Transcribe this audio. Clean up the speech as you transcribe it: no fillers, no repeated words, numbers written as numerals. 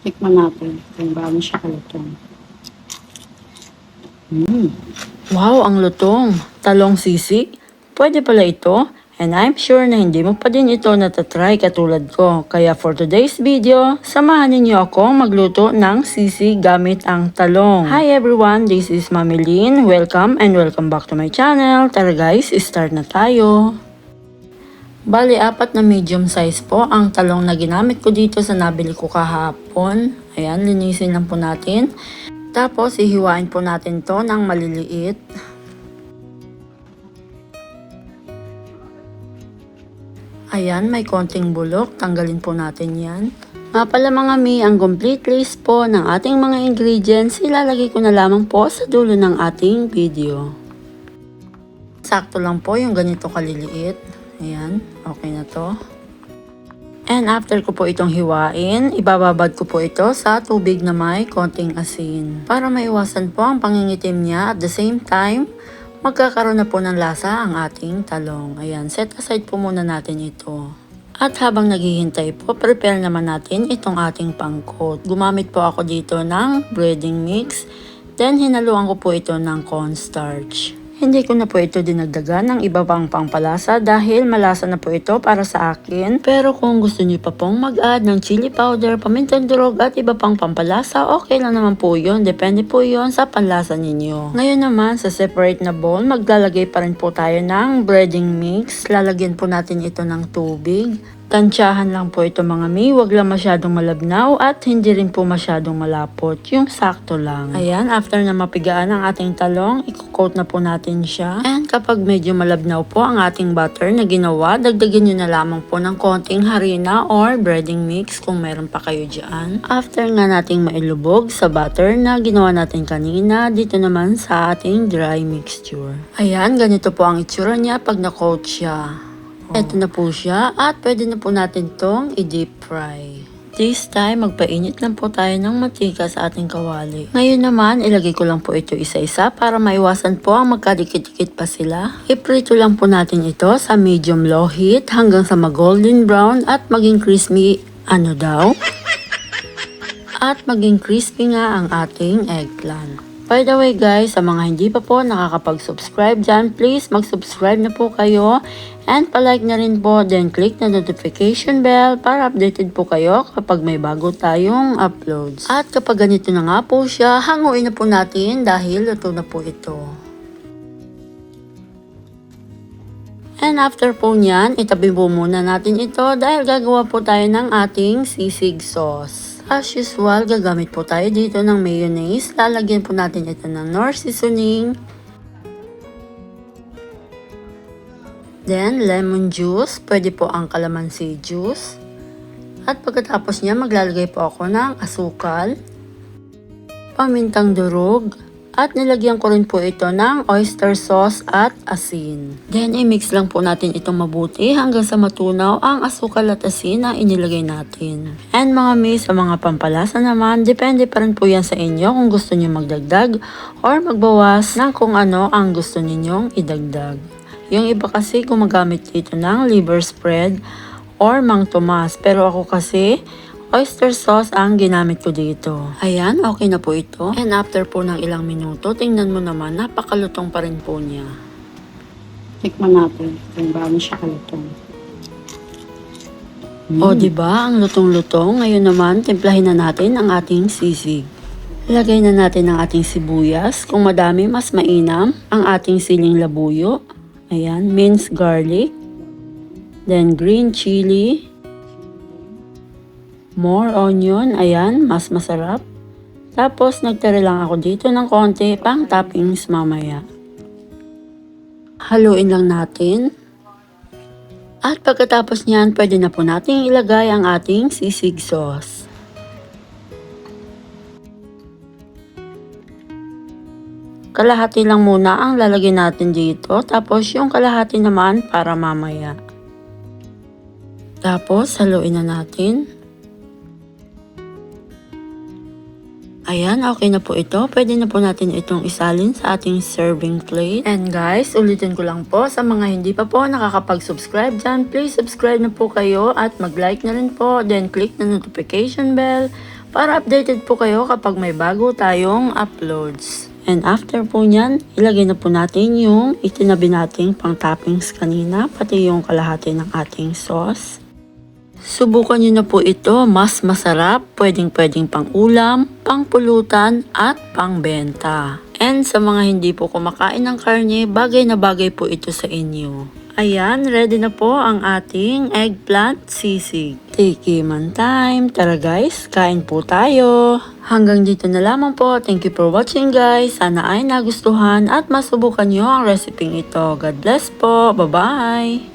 Tikman natin kung gaano siya kalutong. Wow, ang lutong. Talong sisig. Pwede pala ito. And I'm sure na hindi mo pa din ito natatry katulad ko. Kaya for today's video, samahan ninyo ako magluto ng sisig gamit ang talong. Hi everyone, this is Mami Lynn. Welcome and welcome back to my channel. Tara guys, start na tayo. Bali, 4 na medium size po ang talong na ginamit ko dito sa nabili ko kahapon. Ayan, linisin lang po natin. Tapos, ihiwain po natin to ng maliliit. Ayan, may konting bulok. Tanggalin po natin yan. Nga pala mga mi, ang complete list po ng ating mga ingredients, ilalagay ko na lamang po sa dulo ng ating video. Sakto lang po yung ganito kaliliit. Ayan, okay na to. And after ko po itong hiwain, ibababad ko po ito sa tubig na may konting asin. Para maiwasan po ang pangingitim niya at the same time, magkakaroon na po ng lasa ang ating talong. Ayan, set aside po muna natin ito. At habang naghihintay po, prepare naman natin itong ating pangkot. Gumamit po ako dito ng breading mix. Then hinaluan ko po ito ng cornstarch. Hindi ko na po ito dinagdagan ng iba pang pampalasa dahil malasa na po ito para sa akin. Pero kung gusto niyo pa pong mag-add ng chili powder, pamintang durog at iba pang pampalasa, okay lang naman po yun. Depende po yun sa panlasa ninyo. Ngayon naman sa separate na bowl, maglalagay pa rin po tayo ng breading mix. Lalagyan po natin ito ng tubig. Tansyahan lang po ito mga mi, wag lang masyadong malabnaw at hindi rin po masyadong malapot, yung sakto lang. Ayan, after na mapigaan ang ating talong, i-coat na po natin siya. And kapag medyo malabnaw po ang ating butter na ginawa, dagdagan nyo na lamang po ng konting harina or breading mix kung meron pa kayo dyan. After nga nating mailubog sa butter na ginawa natin kanina, dito naman sa ating dry mixture. Ayan, ganito po ang itsura niya pag na-coat siya. Ito na po siya at pwede na po natin tong i-deep fry. This time, magpainit lang po tayo ng matika sa ating kawali. Ngayon naman, ilagay ko lang po ito isa-isa para maiwasan po ang magkadikit-dikit pa sila. Iprito lang po natin ito sa medium low heat hanggang sa mag-golden brown at maging crispy, at maging crispy nga ang ating eggplant. By the way guys, sa mga hindi pa po nakakapag-subscribe dyan, please mag-subscribe na po kayo and palike na rin po, then click na notification bell para updated po kayo kapag may bago tayong uploads. At kapag ganito na nga po siya, hanguin na po natin dahil luto na po ito. And after po nyan, itabi po muna natin ito dahil gagawa po tayo ng ating sisig sauce. As usual, gagamit po tayo dito ng mayonnaise. Lalagyan po natin ito ng Knorr seasoning. Then, lemon juice. Pwede po ang calamansi juice. At pagkatapos niya, maglalagay po ako ng asukal, pamintang durog, at nilagyan ko rin po ito ng oyster sauce at asin. Then, i-mix lang po natin itong mabuti hanggang sa matunaw ang asukal at asin na inilagay natin. And mga miss, sa mga pampalasa naman, depende pa rin po yan sa inyo kung gusto niyo magdagdag or magbawas ng kung ano ang gusto ninyong idagdag. Yung iba kasi gumagamit dito ng liver spread or Mang Tomas. Pero ako kasi, oyster sauce ang ginamit ko dito. Ayan, okay na po ito. And after po ng ilang minuto, tingnan mo naman, napakalutong pa rin po niya. Tikman natin kung gaano siya kalutong. O diba, ang lutong-lutong. Ngayon naman, timplahin na natin ang ating sisig. Lagay na natin ang ating sibuyas. Kung madami, mas mainam. Ang ating siling labuyo. Ayan, minced garlic. Then green chili. More onion, ayan, mas masarap. Tapos, nagtira lang ako dito ng konti pang toppings mamaya. Haluin lang natin. At pagkatapos niyan, pwede na po natin ilagay ang ating sisig sauce. Kalahati lang muna ang lalagyan natin dito, tapos yung kalahati naman para mamaya. Tapos, haluin na natin. Ayan, okay na po ito. Pwede na po natin itong isalin sa ating serving plate. And guys, ulitin ko lang po sa mga hindi pa po nakakapag-subscribe dyan, please subscribe na po kayo at mag-like na rin po. Then click na notification bell para updated po kayo kapag may bago tayong uploads. And after po nyan, ilagay na po natin yung itinabi nating pang toppings kanina, pati yung kalahati ng ating sauce. Subukan nyo na po ito, mas masarap, pwedeng pang ulam, pang pulutan, at pang benta. And sa mga hindi po kumakain ng karne, bagay na bagay po ito sa inyo. Ayan, ready na po ang ating eggplant sisig. Tikiman time. Tara guys, kain po tayo. Hanggang dito na lamang po. Thank you for watching guys. Sana ay nagustuhan at masubukan nyo ang recipe ito. God bless po. Bye-bye!